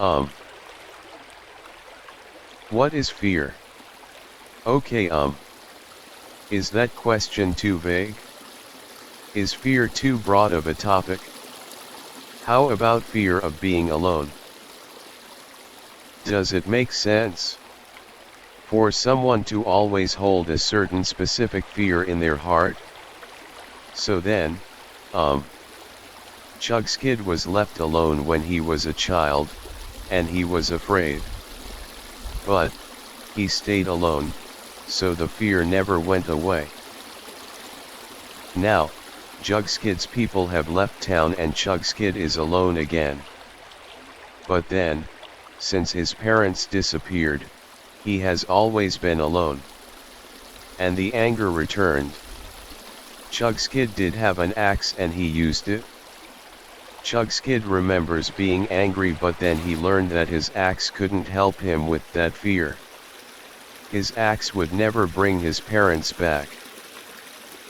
Um. What is fear? Okay, is that question too vague? Is fear too broad of a topic? How about fear of being alone? Does it make sense for someone to always hold a certain specific fear in their heart? So then, Chugskid was left alone when he was a child, and he was afraid. But he stayed alone, so the fear never went away. Now, Chugskid's people have left town and Chugskid is alone again. But then, since his parents disappeared, he has always been alone. And the anger returned. Chugskid did have an axe and he used it. Chugskid remembers being angry, but then he learned that his axe couldn't help him with that fear. His axe would never bring his parents back.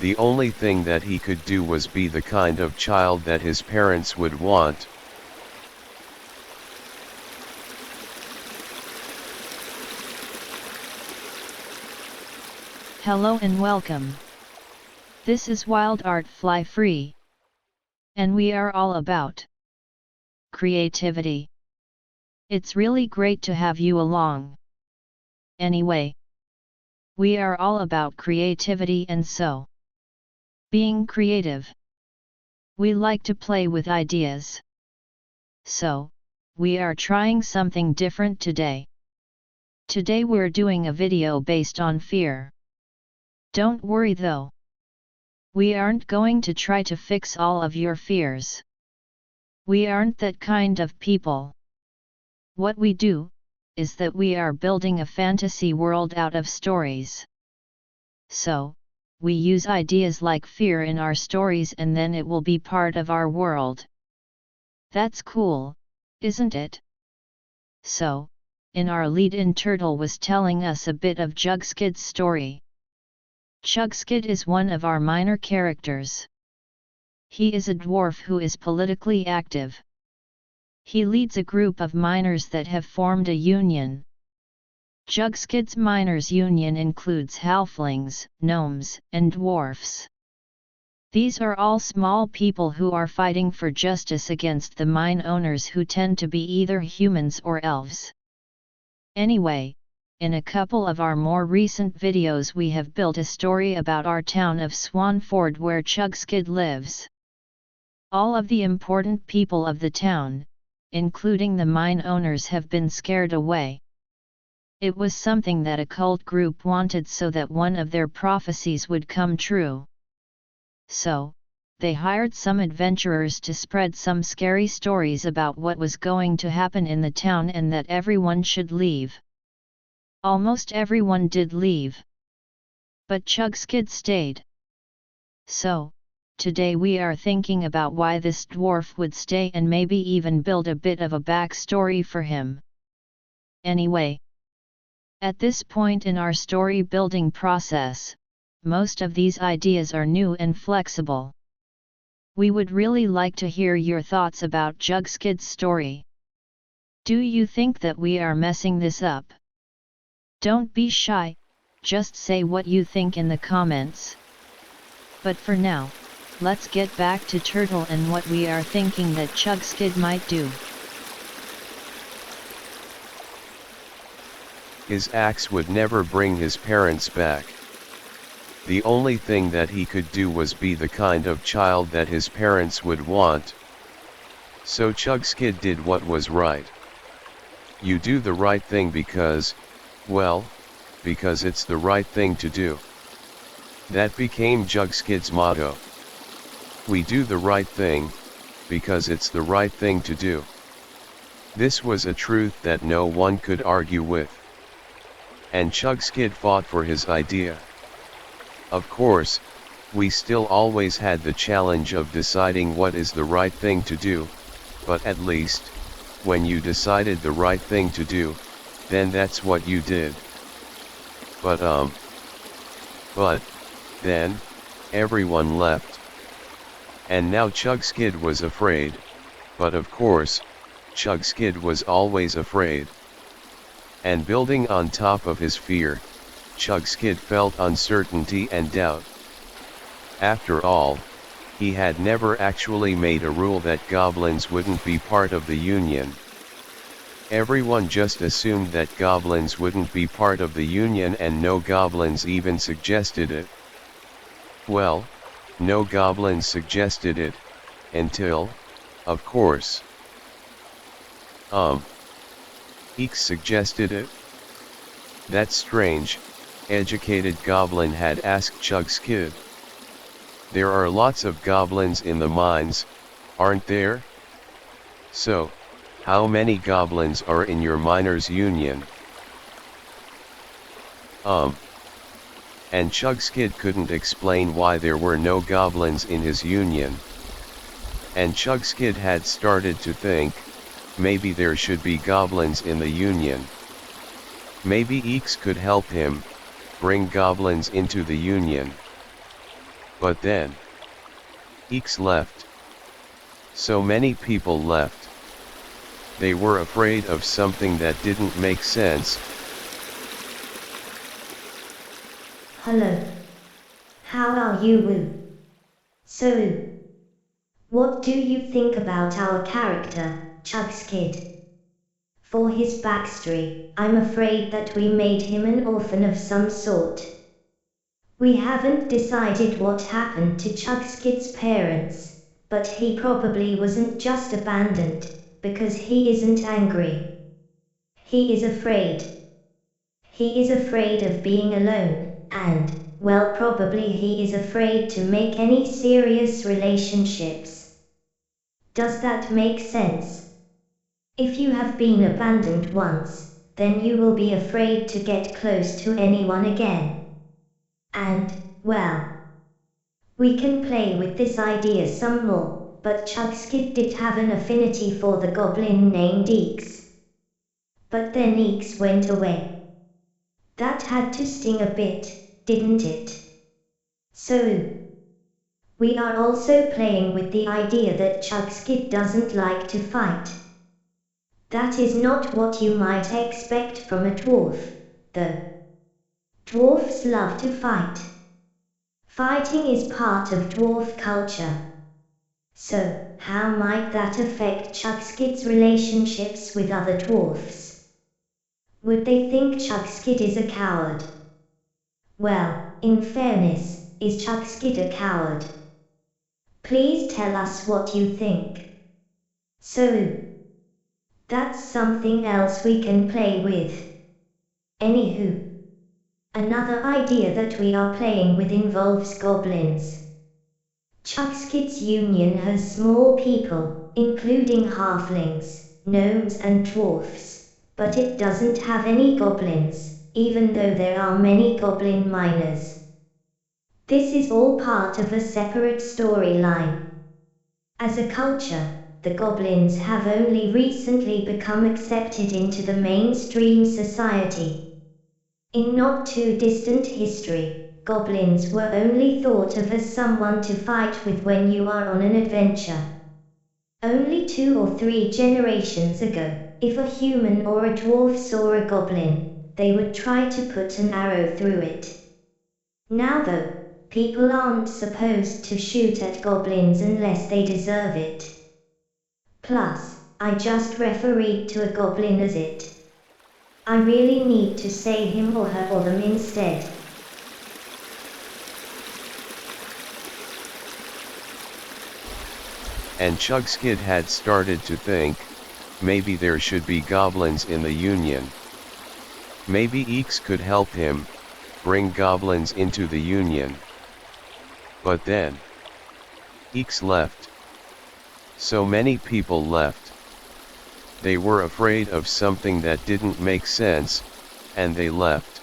The only thing that he could do was be the kind of child that his parents would want. Hello and welcome. This is Wild Art Fly Free. And we are all about creativity. It's really great to have you along. Anyway, we are all about creativity, and so being creative. We like to play with ideas. So, we are trying something different today. Today we're doing a video based on fear. Don't worry though. We aren't going to try to fix all of your fears. We aren't that kind of people. What we do is that we are building a fantasy world out of stories. So, we use ideas like fear in our stories and then it will be part of our world. That's cool, isn't it? So, in our lead-in, Turtle was telling us a bit of Chugskid's story. Chugskid is one of our minor characters. He is a dwarf who is politically active. He leads a group of miners that have formed a union. Chugskid's miners' union includes halflings, gnomes, and dwarfs. These are all small people who are fighting for justice against the mine owners, who tend to be either humans or elves. Anyway, in a couple of our more recent videos we have built a story about our town of Swanford where Chugskid lives. All of the important people of the town, including the mine owners, have been scared away. It was something that a cult group wanted so that one of their prophecies would come true. So, they hired some adventurers to spread some scary stories about what was going to happen in the town and that everyone should leave. Almost everyone did leave. But Chugskid stayed. So, today we are thinking about why this dwarf would stay and maybe even build a bit of a backstory for him. Anyway, at this point in our story building process, most of these ideas are new and flexible. We would really like to hear your thoughts about Chugskid's story. Do you think that we are messing this up? Don't be shy, just say what you think in the comments. But for now, let's get back to Turtle and what we are thinking that Chugskid might do. His axe would never bring his parents back. The only thing that he could do was be the kind of child that his parents would want. So Chugskid did what was right. You do the right thing because, well, because it's the right thing to do. That became Chugskid's motto. We do the right thing, because it's the right thing to do. This was a truth that no one could argue with. And Chugskid fought for his idea. Of course, we still always had the challenge of deciding what is the right thing to do, but at least, when you decided the right thing to do, then that's what you did. But then, everyone left. And now Chugskid was afraid, but of course, Chugskid was always afraid. And building on top of his fear, Chugskid felt uncertainty and doubt. After all, he had never actually made a rule that goblins wouldn't be part of the Union. Everyone just assumed that goblins wouldn't be part of the Union, and no goblins even suggested it. Well, no goblins suggested it, until, of course, Eeks suggested it. That strange, educated goblin had asked Chugskid. There are lots of goblins in the mines, aren't there? So, how many goblins are in your miners' union? And Chugskid couldn't explain why there were no goblins in his union. And Chugskid had started to think, maybe there should be goblins in the union. Maybe Eeks could help him bring goblins into the union. But then Eeks left. So many people left. They were afraid of something that didn't make sense. Hello. How are you, Woo? So, what do you think about our character, Chugskid? For his backstory, I'm afraid that we made him an orphan of some sort. We haven't decided what happened to Chugskid's parents, but he probably wasn't just abandoned, because he isn't angry. He is afraid. He is afraid of being alone, and, well, probably he is afraid to make any serious relationships. Does that make sense? If you have been abandoned once, then you will be afraid to get close to anyone again. And, well, we can play with this idea some more, but Chugskid did have an affinity for the goblin named Eeks. But then Eeks went away. That had to sting a bit, didn't it? So, we are also playing with the idea that Chugskid doesn't like to fight. That is not what you might expect from a dwarf, though. Dwarfs love to fight. Fighting is part of dwarf culture. So, how might that affect Chugskid's relationships with other dwarfs? Would they think Chugskid is a coward? Well, in fairness, is Chugskid a coward? Please tell us what you think. So, that's something else we can play with. Anywho, another idea that we are playing with involves goblins. Chugskid's union has small people, including halflings, gnomes and dwarfs. But it doesn't have any goblins, even though there are many goblin miners. This is all part of a separate storyline. As a culture, the goblins have only recently become accepted into the mainstream society. In not too distant history, goblins were only thought of as someone to fight with when you are on an adventure. Only 2 or 3 generations ago, if a human or a dwarf saw a goblin, they would try to put an arrow through it. Now though, people aren't supposed to shoot at goblins unless they deserve it. Plus, I just refereed to a goblin as it. I really need to say him or her or them instead. And Chugskid had started to think, maybe there should be goblins in the Union. Maybe Eeks could help him bring goblins into the Union. But then Eeks left. So many people left. They were afraid of something that didn't make sense, and they left.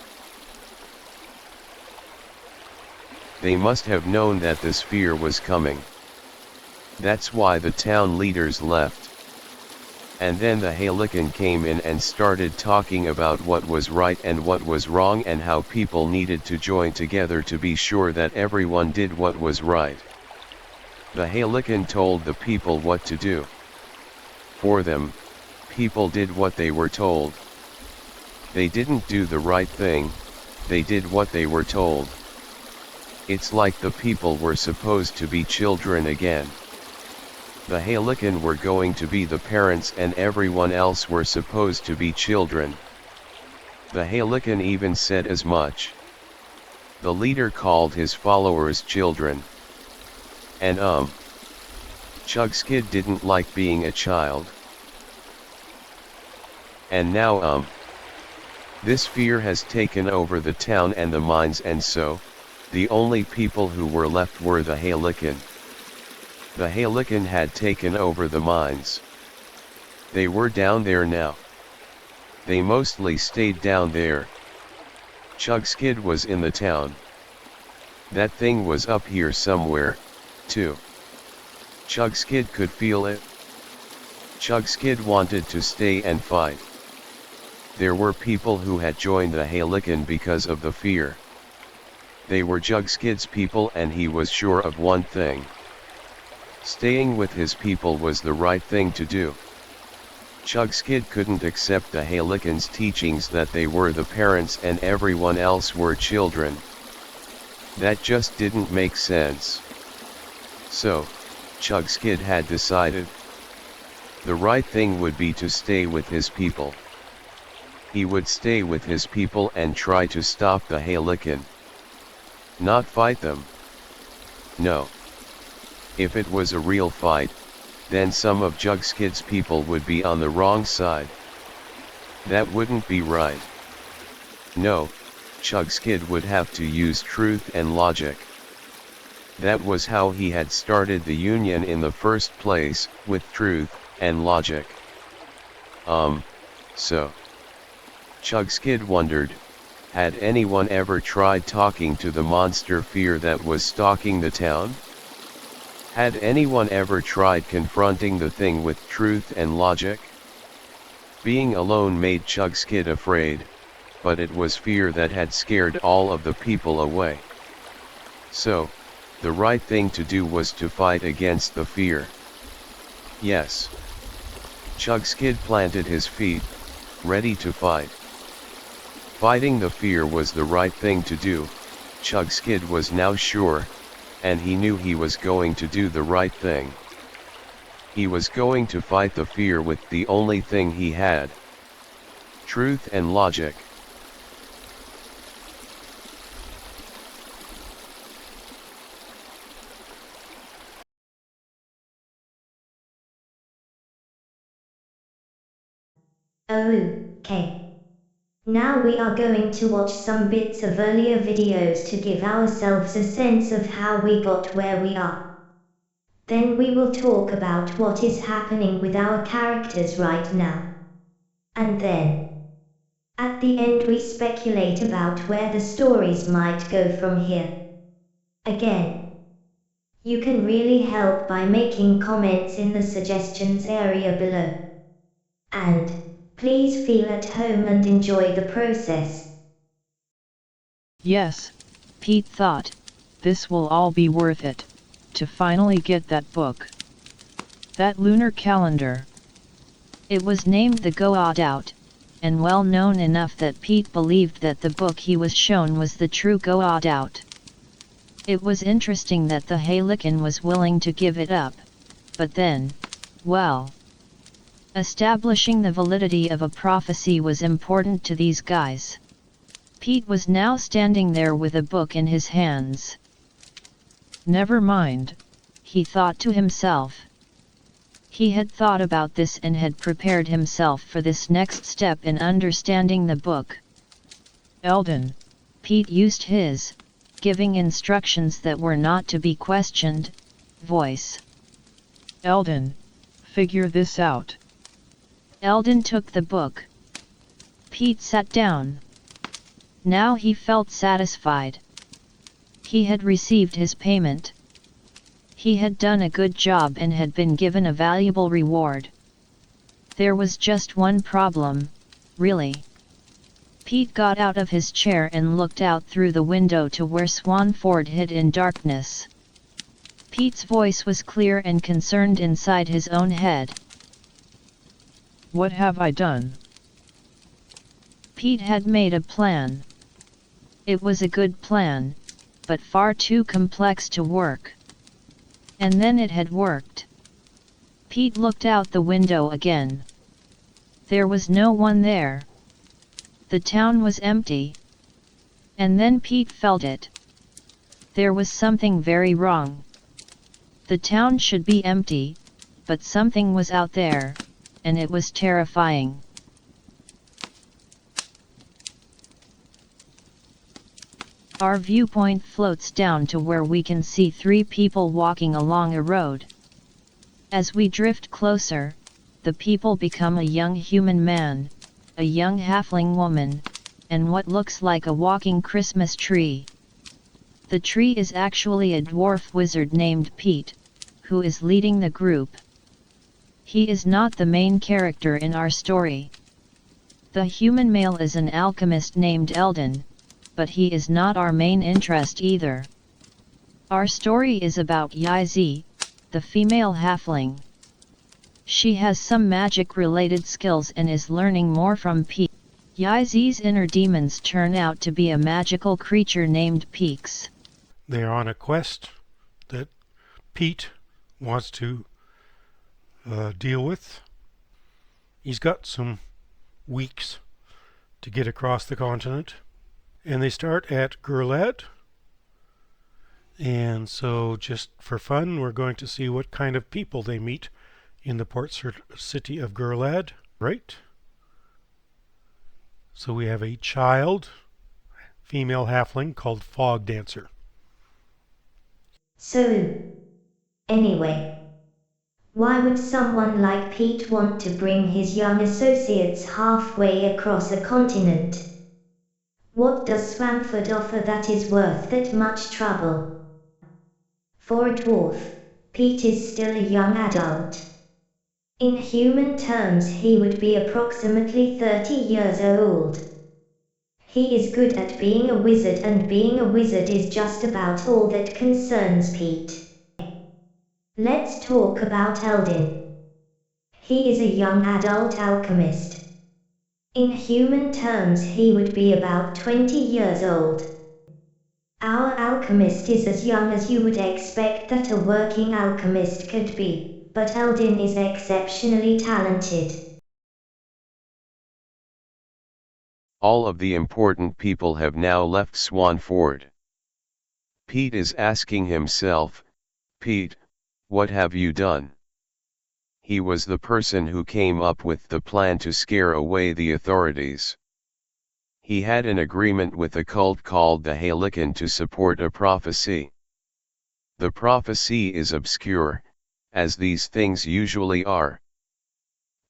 They must have known that this fear was coming. That's why the town leaders left. And then the Harlequin came in and started talking about what was right and what was wrong and how people needed to join together to be sure that everyone did what was right. The Harlequin told the people what to do. For them, people did what they were told. They didn't do the right thing, they did what they were told. It's like the people were supposed to be children again. The Halikan were going to be the parents and everyone else were supposed to be children. The Halikan even said as much. The leader called his followers children. And Chugskid didn't like being a child. And now this fear has taken over the town and the mines, and so, the only people who were left were the Halikan. The Halikan had taken over the mines. They were down there now. They mostly stayed down there. Chugskid was in the town. That thing was up here somewhere, too. Chugskid could feel it. Chugskid wanted to stay and fight. There were people who had joined the Halikan because of the fear. They were Chugskid's people, and he was sure of one thing. Staying with his people was the right thing to do. Chugskid couldn't accept the Halikan's teachings that they were the parents and everyone else were children. That just didn't make sense. So, Chugskid had decided the right thing would be to stay with his people. He would stay with his people and try to stop the Halikan. Not fight them. No. If it was a real fight, then some of Chugskid's people would be on the wrong side. That wouldn't be right. No, Chugskid would have to use truth and logic. That was how he had started the Union in the first place, with truth and logic. So. Chugskid wondered, had anyone ever tried talking to the monster fear that was stalking the town? Had anyone ever tried confronting the thing with truth and logic? Being alone made Chugskid afraid, but it was fear that had scared all of the people away. So, the right thing to do was to fight against the fear. Yes. Chugskid planted his feet, ready to fight. Fighting the fear was the right thing to do, Chugskid was now sure, and he knew he was going to do the right thing. He was going to fight the fear with the only thing he had: truth and logic. Okay. Now we are going to watch some bits of earlier videos to give ourselves a sense of how we got where we are. Then we will talk about what is happening with our characters right now. And then, at the end, we speculate about where the stories might go from here. Again, you can really help by making comments in the suggestions area below. And please feel at home and enjoy the process. Yes, Pete thought, this will all be worth it, to finally get that book. That lunar calendar. It was named the Goa'uld, and well known enough that Pete believed that the book he was shown was the true Goa'uld. It was interesting that the Halikan was willing to give it up, but then, well, establishing the validity of a prophecy was important to these guys. Pete was now standing there with a book in his hands. Never mind, he thought to himself. He had thought about this and had prepared himself for this next step in understanding the book. Eldon, Pete used his, giving instructions that were not to be questioned, voice. Eldon, figure this out. Eldon took the book. Pete sat down. Now he felt satisfied. He had received his payment. He had done a good job and had been given a valuable reward. There was just one problem, really. Pete got out of his chair and looked out through the window to where Swanford hid in darkness. Pete's voice was clear and concerned inside his own head. What have I done? Pete had made a plan. It was a good plan, but far too complex to work. And then it had worked. Pete looked out the window again. There was no one there. The town was empty. And then Pete felt it. There was something very wrong. The town should be empty, but something was out there, and it was terrifying. Our viewpoint floats down to where we can see 3 people walking along a road. As we drift closer, the people become a young human man, a young halfling woman, and what looks like a walking Christmas tree. The tree is actually a dwarf wizard named Pete, who is leading the group. He is not the main character in our story. The human male is an alchemist named Eldon, but he is not our main interest either. Our story is about Yizi, the female halfling. She has some magic-related skills and is learning more from Pete. Yizi's inner demons turn out to be a magical creature named Peaks. They are on a quest that Pete wants to deal with. He's got some weeks to get across the continent, and they start at Gurlad. And so just for fun, we're going to see what kind of people they meet in the port city of Gurlad, right? So we have a child, female halfling called Fog Dancer. So, anyway, why would someone like Pete want to bring his young associates halfway across a continent? What does Swampford offer that is worth that much trouble? For a dwarf, Pete is still a young adult. In human terms, he would be approximately 30 years old. He is good at being a wizard, and being a wizard is just about all that concerns Pete. Let's talk about Eldin. He is a young adult alchemist. In human terms, he would be about 20 years old. Our alchemist is as young as you would expect that a working alchemist could be, but Eldin is exceptionally talented. All of the important people have now left Swanford. Pete is asking himself, Pete, what have you done? He was the person who came up with the plan to scare away the authorities. He had an agreement with a cult called the Halikan to support a prophecy. The prophecy is obscure, as these things usually are.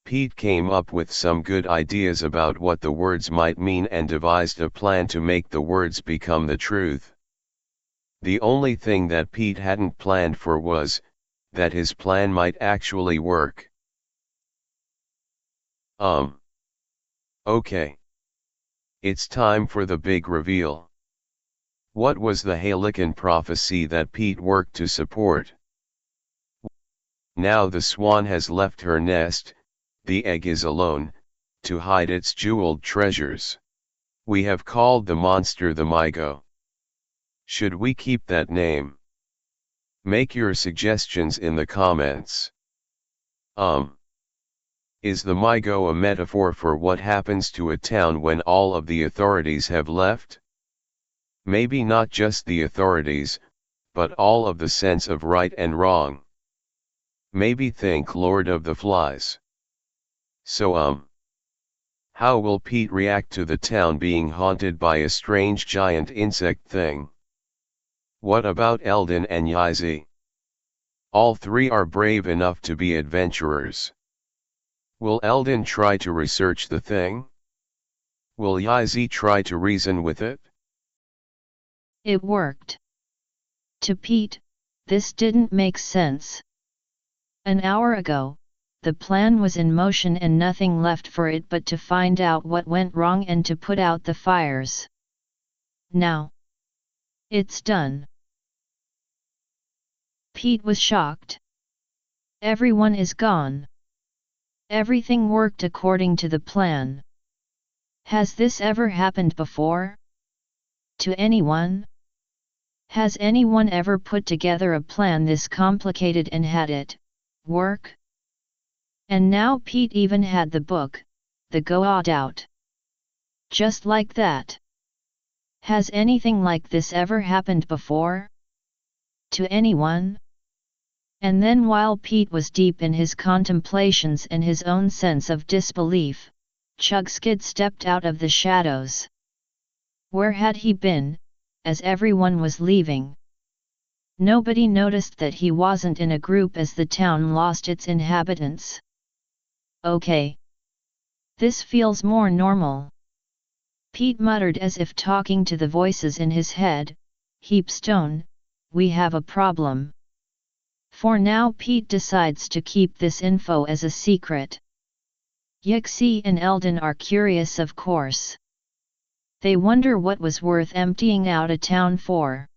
Pete came up with some good ideas about what the words might mean and devised a plan to make the words become the truth. The only thing that Pete hadn't planned for was that his plan might actually work. Okay. It's time for the big reveal. What was the Halikan prophecy that Pete worked to support? Now the swan has left her nest, the egg is alone, to hide its jeweled treasures. We have called the monster the Mygo. Should we keep that name? Make your suggestions in the comments. Is the Mygo a metaphor for what happens to a town when all of the authorities have left? Maybe not just the authorities, but all of the sense of right and wrong. Maybe think Lord of the Flies. So how will Pete react to the town being haunted by a strange giant insect thing? What about Eldin and Yizi? All 3 are brave enough to be adventurers. Will Eldin try to research the thing? Will Yizi try to reason with it? It worked. To Pete, this didn't make sense. An hour ago, the plan was in motion and nothing left for it but to find out what went wrong and to put out the fires. Now, it's done. Pete was shocked. Everyone is gone. Everything worked according to the plan. Has this ever happened before? To anyone? Has anyone ever put together a plan this complicated and had it work? And now Pete even had the book, the Go-Out out. Just like that. Has anything like this ever happened before? To anyone? And then while Pete was deep in his contemplations and his own sense of disbelief, Chugskid stepped out of the shadows. Where had he been, as everyone was leaving? Nobody noticed that he wasn't in a group as the town lost its inhabitants. Okay. This feels more normal. Pete muttered as if talking to the voices in his head, Heapstone, we have a problem. For now Pete decides to keep this info as a secret. Yixi and Eldon are curious of course. They wonder what was worth emptying out a town for.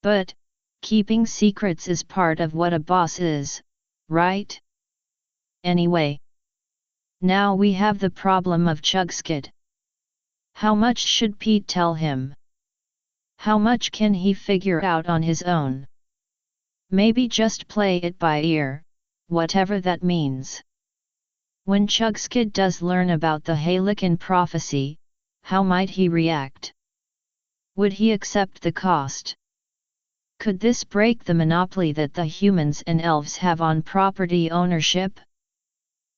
But, keeping secrets is part of what a boss is, right? Anyway. Now we have the problem of Chugskid. How much should Pete tell him? How much can he figure out on his own? Maybe just play it by ear, whatever that means. When Chugskid does learn about the Halikan prophecy, how might he react? Would he accept the cost? Could this break the monopoly that the humans and elves have on property ownership?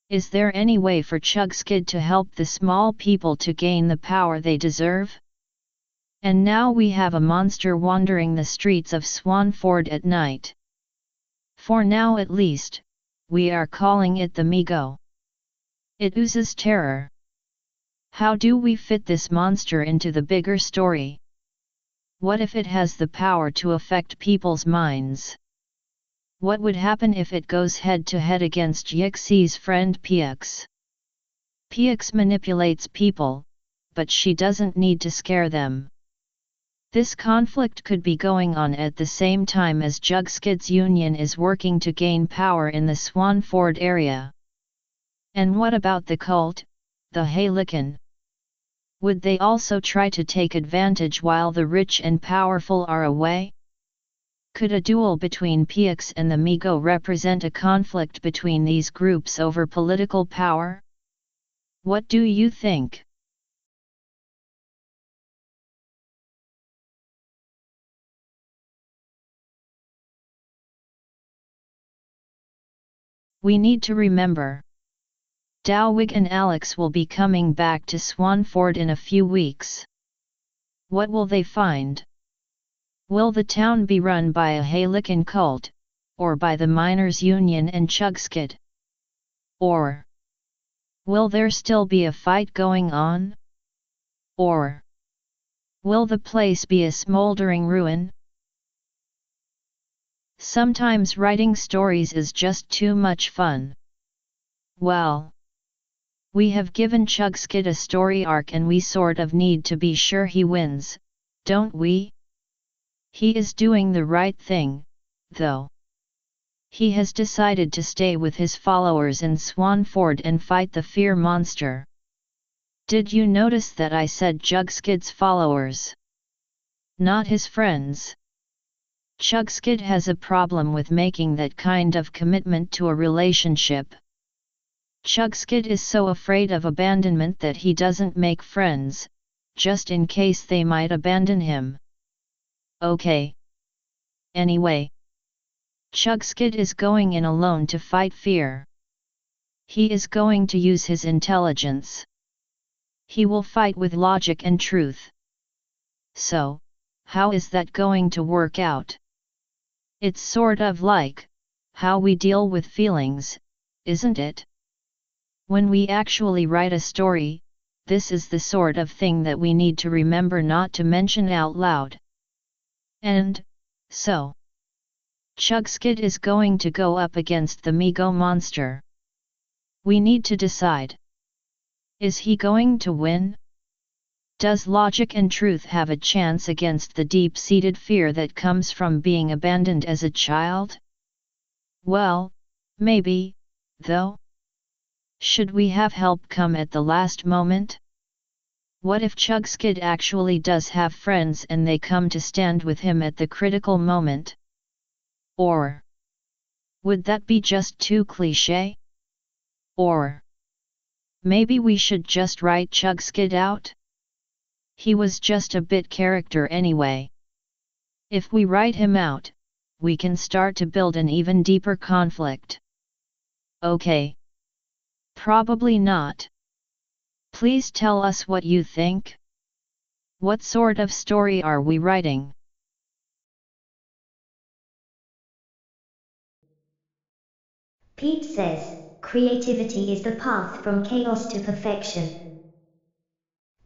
Is there any way for Chugskid to help the small people to gain the power they deserve? And now we have a monster wandering the streets of Swanford at night. For now at least, we are calling it the Migo. It oozes terror. How do we fit this monster into the bigger story? What if it has the power to affect people's minds? What would happen if it goes head-to-head against Yixi's friend Pix? Pix manipulates people, but she doesn't need to scare them. This conflict could be going on at the same time as Chugskid's union is working to gain power in the Swanford area. And what about the cult, the Halikan? Would they also try to take advantage while the rich and powerful are away? Could a duel between Pix and the Migo represent a conflict between these groups over political power? What do you think? We need to remember. Dowwig and Alex will be coming back to Swanford in a few weeks. What will they find? Will the town be run by a Halikan cult, or by the Miners' Union and Chugskid? Or will there still be a fight going on? Or will the place be a smoldering ruin? Sometimes writing stories is just too much fun. Well, we have given Chugskid a story arc and we sort of need to be sure he wins, don't we? He is doing the right thing, though. He has decided to stay with his followers in Swanford and fight the fear monster. Did you notice that I said Chugskid's followers? Not his friends. Chugskid has a problem with making that kind of commitment to a relationship. Chugskid is so afraid of abandonment that he doesn't make friends, just in case they might abandon him. Okay. Anyway. Chugskid is going in alone to fight fear. He is going to use his intelligence. He will fight with logic and truth. So, how is that going to work out? It's sort of like how we deal with feelings, isn't it? When we actually write a story, this is the sort of thing that we need to remember not to mention out loud. And so, Chugskid is going to go up against the Migo monster. We need to decide. Is he going to win? Does logic and truth have a chance against the deep-seated fear that comes from being abandoned as a child? Well, maybe, though. Should we have help come at the last moment? What if Chugskid actually does have friends and they come to stand with him at the critical moment? Or would that be just too cliché? Or maybe we should just write Chugskid out? He was just a bit character anyway. If we write him out, we can start to build an even deeper conflict. Okay. Probably not. Please tell us what you think. What sort of story are we writing? Pete says, creativity is the path from chaos to perfection.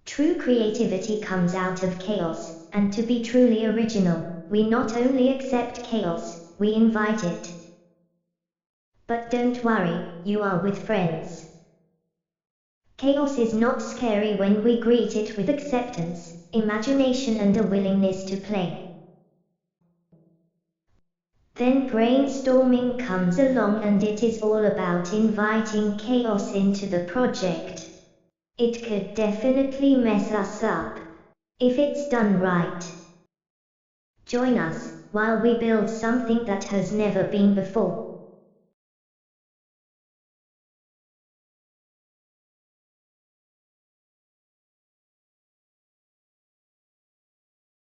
True creativity comes out of chaos, and to be truly original, we not only accept chaos, we invite it. But don't worry, you are with friends. Chaos is not scary when we greet it with acceptance, imagination and a willingness to play. Then brainstorming comes along and it is all about inviting chaos into the project. It could definitely mess us up, if it's done right. Join us, while we build something that has never been before.